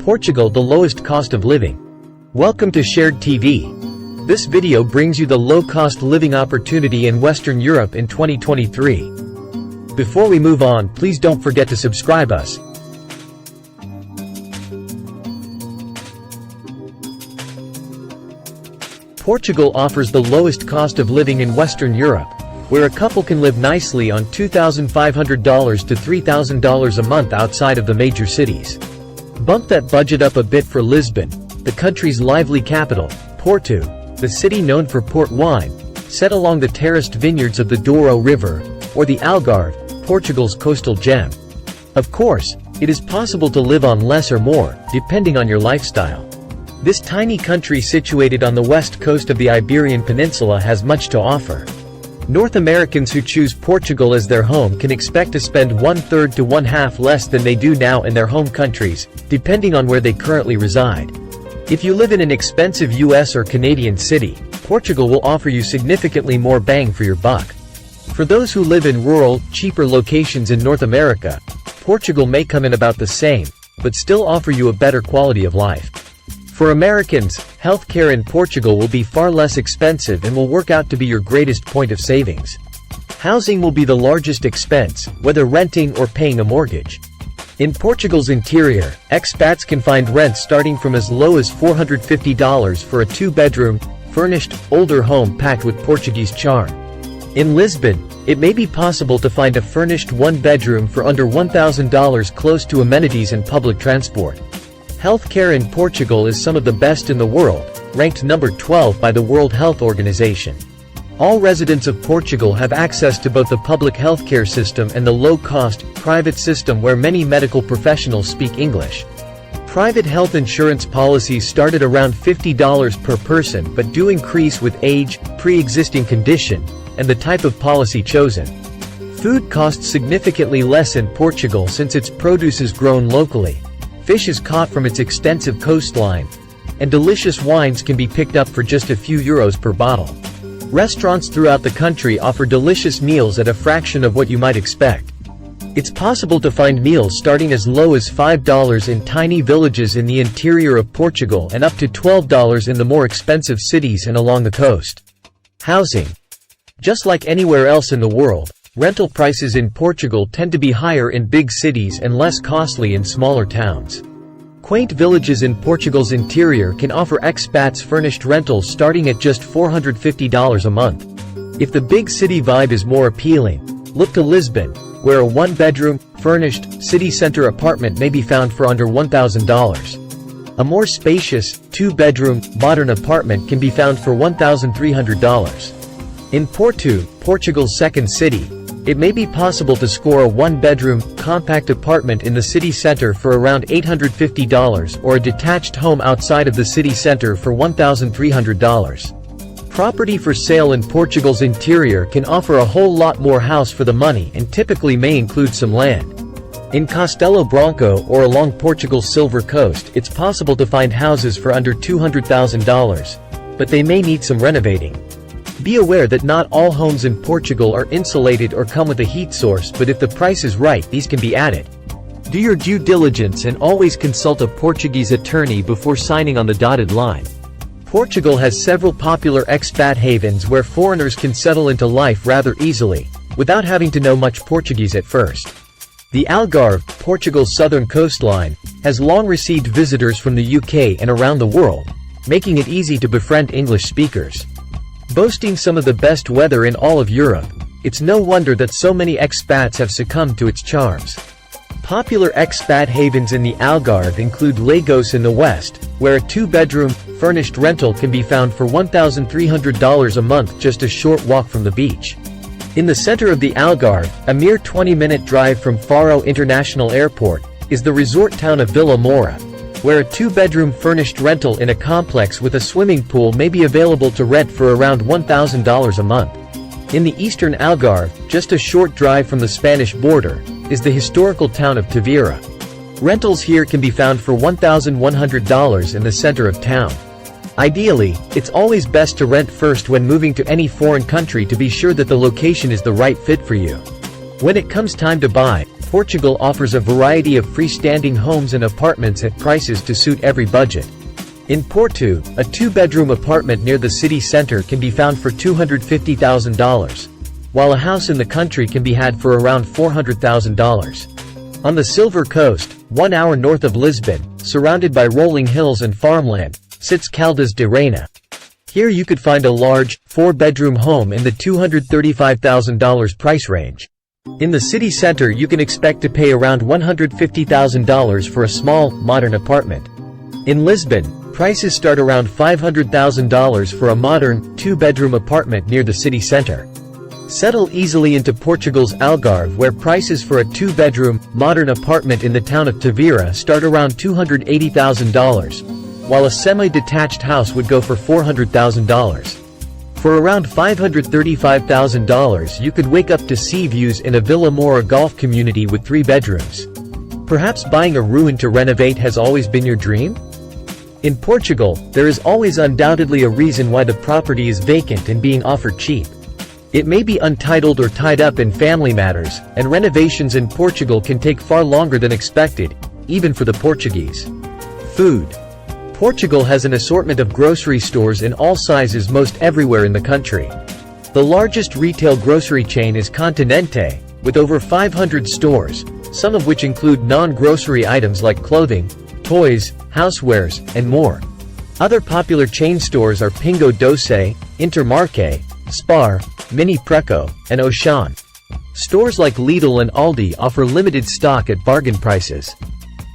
Portugal, the lowest cost of living. Welcome to Shared TV. This video brings you the low-cost living opportunity in Western Europe in 2023. Before we move on, please don't forget to subscribe us. Portugal offers the lowest cost of living in Western Europe, where a couple can live nicely on $2,500 to $3,000 a month outside of the major cities. Bump that budget up a bit for Lisbon, the country's lively capital, Porto, the city known for port wine, set along the terraced vineyards of the Douro River, or the Algarve, Portugal's coastal gem. Of course, it is possible to live on less or more, depending on your lifestyle. This tiny country situated on the west coast of the Iberian Peninsula has much to offer. North Americans who choose Portugal as their home can expect to spend 1/3 to 1/2 less than they do now in their home countries, depending on where they currently reside. If you live in an expensive US or Canadian city, Portugal will offer you significantly more bang for your buck. For those who live in rural, cheaper locations in North America, Portugal may come in about the same, but still offer you a better quality of life. For Americans, healthcare in Portugal will be far less expensive and will work out to be your greatest point of savings. Housing will be the largest expense, whether renting or paying a mortgage. In Portugal's interior, expats can find rents starting from as low as $450 for a two-bedroom, furnished, older home packed with Portuguese charm. In Lisbon, it may be possible to find a furnished one-bedroom for under $1,000 close to amenities and public transport. Healthcare in Portugal is some of the best in the world, ranked number 12 by the World Health Organization. All residents of Portugal have access to both the public healthcare system and the low-cost, private system where many medical professionals speak English. Private health insurance policies start at around $50 per person but do increase with age, pre-existing condition, and the type of policy chosen. Food costs significantly less in Portugal since its produce is grown locally. Fish is caught from its extensive coastline, and delicious wines can be picked up for just a few euros per bottle. Restaurants throughout the country offer delicious meals at a fraction of what you might expect. It's possible to find meals starting as low as $5 in tiny villages in the interior of Portugal and up to $12 in the more expensive cities and along the coast. Housing. Just like anywhere else in the world, rental prices in Portugal tend to be higher in big cities and less costly in smaller towns. Quaint villages in Portugal's interior can offer expats furnished rentals starting at just $450 a month. If the big city vibe is more appealing, look to Lisbon, where a one-bedroom, furnished, city center apartment may be found for under $1,000. A more spacious, two-bedroom, modern apartment can be found for $1,300. In Porto, Portugal's second city, it may be possible to score a one-bedroom, compact apartment in the city center for around $850 or a detached home outside of the city center for $1,300. Property for sale in Portugal's interior can offer a whole lot more house for the money and typically may include some land. In Castelo Branco or along Portugal's Silver Coast, it's possible to find houses for under $200,000, but they may need some renovating. Be aware that not all homes in Portugal are insulated or come with a heat source, but if the price is right, these can be added. Do your due diligence and always consult a Portuguese attorney before signing on the dotted line. Portugal has several popular expat havens where foreigners can settle into life rather easily, without having to know much Portuguese at first. The Algarve, Portugal's southern coastline, has long received visitors from the UK and around the world, making it easy to befriend English speakers. Boasting some of the best weather in all of Europe, it's no wonder that so many expats have succumbed to its charms. Popular expat havens in the Algarve include Lagos in the west, where a two-bedroom, furnished rental can be found for $1,300 a month just a short walk from the beach. In the center of the Algarve, a mere 20-minute drive from Faro International Airport, is the resort town of Vila Moura, where a two-bedroom furnished rental in a complex with a swimming pool may be available to rent for around $1,000 a month. In the eastern Algarve, just a short drive from the Spanish border, is the historical town of Tavira. Rentals here can be found for $1,100 in the center of town. Ideally, it's always best to rent first when moving to any foreign country to be sure that the location is the right fit for you. When it comes time to buy, Portugal offers a variety of freestanding homes and apartments at prices to suit every budget. In Porto, a two-bedroom apartment near the city center can be found for $250,000, while a house in the country can be had for around $400,000. On the Silver Coast, 1 hour north of Lisbon, surrounded by rolling hills and farmland, sits Caldas de Rainha. Here you could find a large, four-bedroom home in the $235,000 price range. In the city center you can expect to pay around $150,000 for a small, modern apartment. In Lisbon, prices start around $500,000 for a modern, two-bedroom apartment near the city center. Settle easily into Portugal's Algarve, where prices for a two-bedroom, modern apartment in the town of Tavira start around $280,000, while a semi-detached house would go for $400,000. For around $535,000 you could wake up to sea views in a Vila Moura golf community with 3 bedrooms. Perhaps buying a ruin to renovate has always been your dream? In Portugal, there is always undoubtedly a reason why the property is vacant and being offered cheap. It may be untitled or tied up in family matters, and renovations in Portugal can take far longer than expected, even for the Portuguese. Food. Portugal has an assortment of grocery stores in all sizes most everywhere in the country. The largest retail grocery chain is Continente, with over 500 stores, some of which include non-grocery items like clothing, toys, housewares, and more. Other popular chain stores are Pingo Doce, Intermarché, Spar, Mini Preco, and Auchan. Stores like Lidl and Aldi offer limited stock at bargain prices.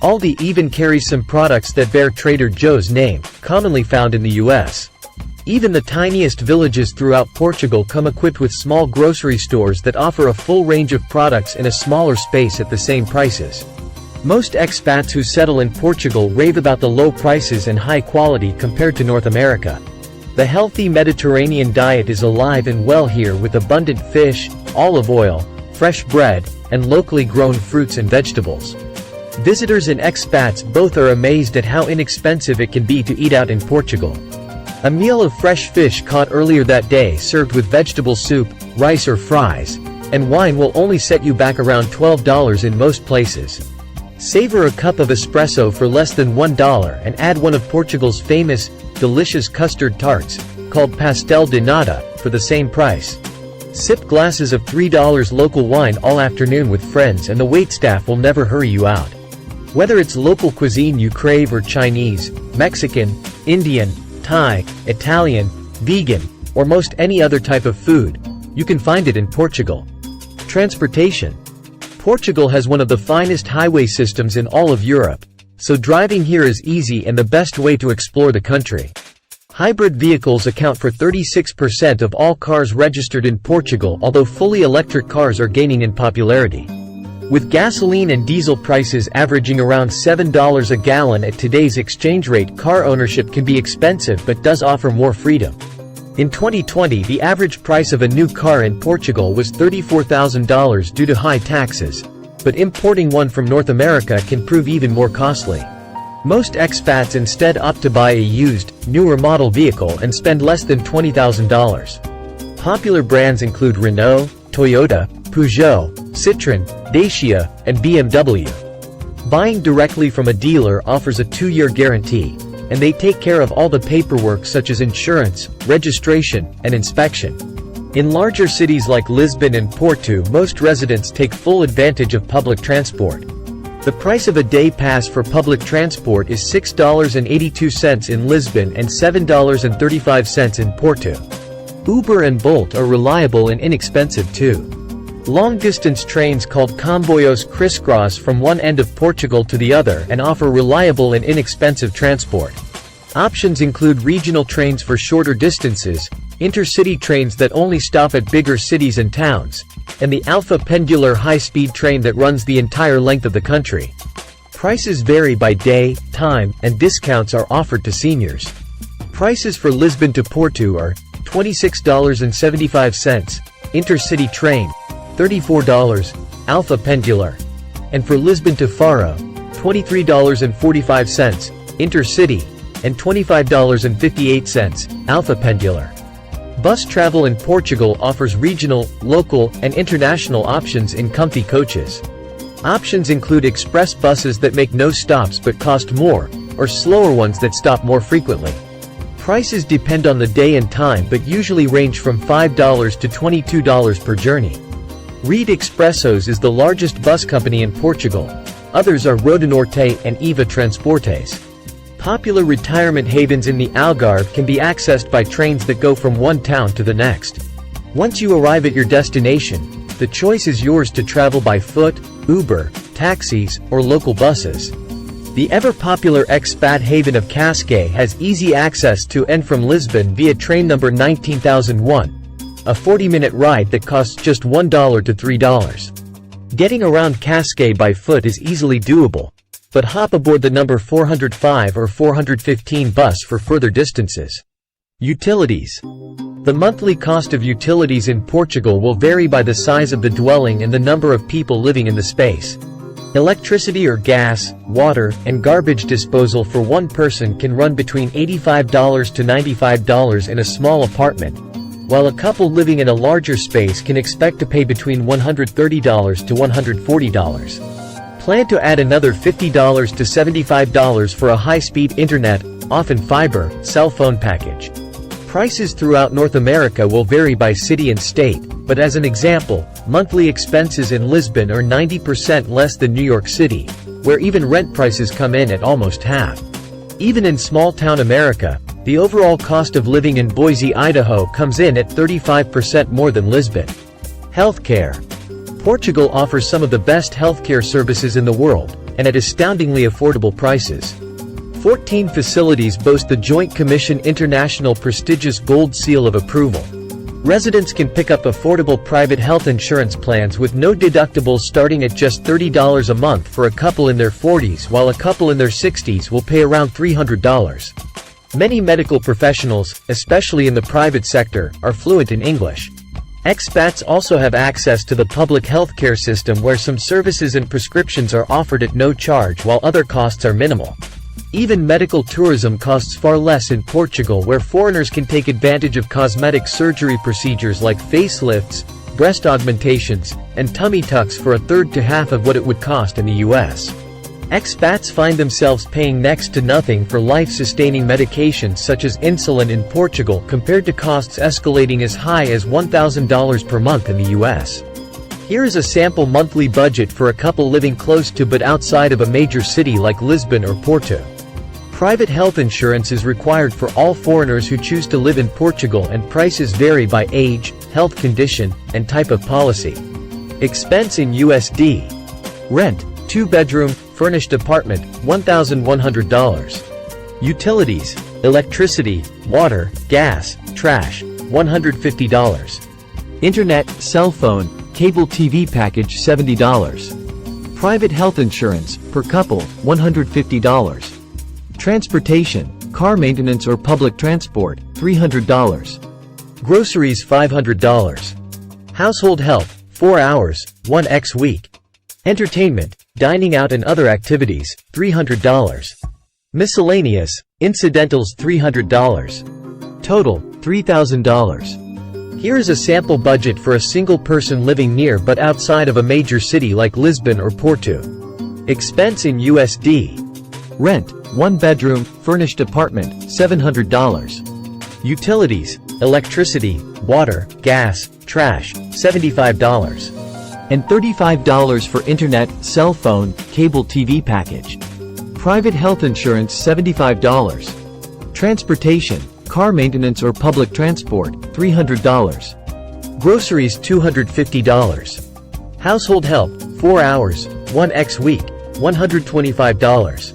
Aldi even carries some products that bear Trader Joe's name, commonly found in the US. Even the tiniest villages throughout Portugal come equipped with small grocery stores that offer a full range of products in a smaller space at the same prices. Most expats who settle in Portugal rave about the low prices and high quality compared to North America. The healthy Mediterranean diet is alive and well here, with abundant fish, olive oil, fresh bread, and locally grown fruits and vegetables. Visitors and expats both are amazed at how inexpensive it can be to eat out in Portugal. A meal of fresh fish caught earlier that day served with vegetable soup, rice or fries, and wine will only set you back around $12 in most places. Savor a cup of espresso for less than $1 and add one of Portugal's famous, delicious custard tarts, called pastel de nata, for the same price. Sip glasses of $3 local wine all afternoon with friends and the waitstaff will never hurry you out. Whether it's local cuisine you crave or Chinese, Mexican, Indian, Thai, Italian, vegan, or most any other type of food, you can find it in Portugal. Transportation. Portugal has one of the finest highway systems in all of Europe, so driving here is easy and the best way to explore the country. Hybrid vehicles account for 36% of all cars registered in Portugal, although fully electric cars are gaining in popularity. With gasoline and diesel prices averaging around $7 a gallon at today's exchange rate, car ownership can be expensive but does offer more freedom. In 2020, the average price of a new car in Portugal was $34,000 due to high taxes, but importing one from North America can prove even more costly. Most expats instead opt to buy a used, newer model vehicle and spend less than $20,000. Popular brands include Renault, Toyota, Peugeot, Citroën, Dacia, and BMW. Buying directly from a dealer offers a 2-year guarantee, and they take care of all the paperwork such as insurance, registration, and inspection. In larger cities like Lisbon and Porto, most residents take full advantage of public transport. The price of a day pass for public transport is $6.82 in Lisbon and $7.35 in Porto. Uber and Bolt are reliable and inexpensive too. Long-distance trains called comboios crisscross from one end of Portugal to the other and offer reliable and inexpensive transport. Options include regional trains for shorter distances, intercity trains that only stop at bigger cities and towns, and the Alpha Pendular high-speed train that runs the entire length of the country. Prices vary by day, time, and discounts are offered to seniors. Prices for Lisbon to Porto are $26.75, intercity train, $34, Alpha Pendular. And for Lisbon to Faro, $23.45, intercity, and $25.58, Alpha Pendular. Bus travel in Portugal offers regional, local, and international options in comfy coaches. Options include express buses that make no stops but cost more, or slower ones that stop more frequently. Prices depend on the day and time but usually range from $5 to $22 per journey. Rede Expressos is the largest bus company in Portugal. Others are Rodonorte and Eva Transportes. Popular retirement havens in the Algarve can be accessed by trains that go from one town to the next. Once you arrive at your destination, the choice is yours to travel by foot, Uber, taxis, or local buses. The ever-popular expat haven of Cascais has easy access to and from Lisbon via train number 19001, a 40-minute ride that costs just $1 to $3. Getting around Cascais by foot is easily doable, but hop aboard the number 405 or 415 bus for further distances. Utilities. The monthly cost of utilities in Portugal will vary by the size of the dwelling and the number of people living in the space. Electricity or gas, water, and garbage disposal for one person can run between $85 to $95 in a small apartment, while a couple living in a larger space can expect to pay between $130 to $140. Plan to add another $50 to $75 for a high-speed internet, often fiber, cell phone package. Prices throughout North America will vary by city and state, but as an example, monthly expenses in Lisbon are 90% less than New York City, where even rent prices come in at almost half. Even in small-town America, the overall cost of living in Boise, Idaho comes in at 35% more than Lisbon. Healthcare. Portugal offers some of the best healthcare services in the world, and at astoundingly affordable prices. 14 facilities boast the Joint Commission International prestigious Gold Seal of Approval. Residents can pick up affordable private health insurance plans with no deductibles starting at just $30 a month for a couple in their 40s, while a couple in their 60s will pay around $300. Many medical professionals, especially in the private sector, are fluent in English. Expats also have access to the public healthcare system where some services and prescriptions are offered at no charge while other costs are minimal. Even medical tourism costs far less in Portugal, where foreigners can take advantage of cosmetic surgery procedures like facelifts, breast augmentations, and tummy tucks for a third to half of what it would cost in the US. Expats find themselves paying next to nothing for life-sustaining medications such as insulin in Portugal compared to costs escalating as high as $1,000 per month in the US. Here is a sample monthly budget for a couple living close to but outside of a major city like Lisbon or Porto. Private health insurance is required for all foreigners who choose to live in Portugal, and prices vary by age, health condition, and type of policy. Expense in USD. Rent, 2-bedroom, furnished apartment, $1,100. Utilities, electricity, water, gas, trash, $150. Internet, cell phone, cable TV package $70. Private health insurance, per couple, $150. Transportation, car maintenance or public transport, $300. Groceries $500. Household help, 4 hours, 1x week. Entertainment, dining out and other activities, $300. Miscellaneous, incidentals $300. Total, $3,000. Here is a sample budget for a single person living near but outside of a major city like Lisbon or Porto. Expense in USD. Rent, 1-bedroom, furnished apartment, $700. Utilities, electricity, water, gas, trash, $75. And $35 for internet, cell phone, cable TV package. Private health insurance $75. Transportation, car maintenance or public transport, $300. Groceries $250. Household help, 4 hours, 1x week, $125.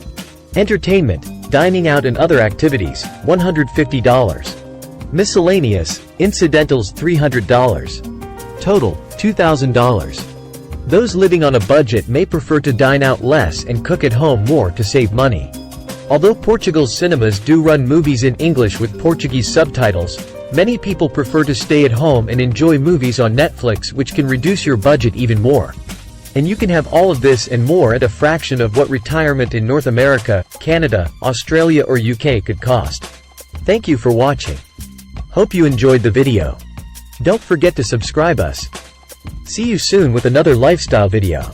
Entertainment, dining out and other activities, $150. Miscellaneous, incidentals $300. Total, $2,000. Those living on a budget may prefer to dine out less and cook at home more to save money. Although Portugal's cinemas do run movies in English with Portuguese subtitles, many people prefer to stay at home and enjoy movies on Netflix, which can reduce your budget even more. And you can have all of this and more at a fraction of what retirement in North America, Canada, Australia or UK could cost. Thank you for watching. Hope you enjoyed the video. Don't forget to subscribe us. See you soon with another lifestyle video.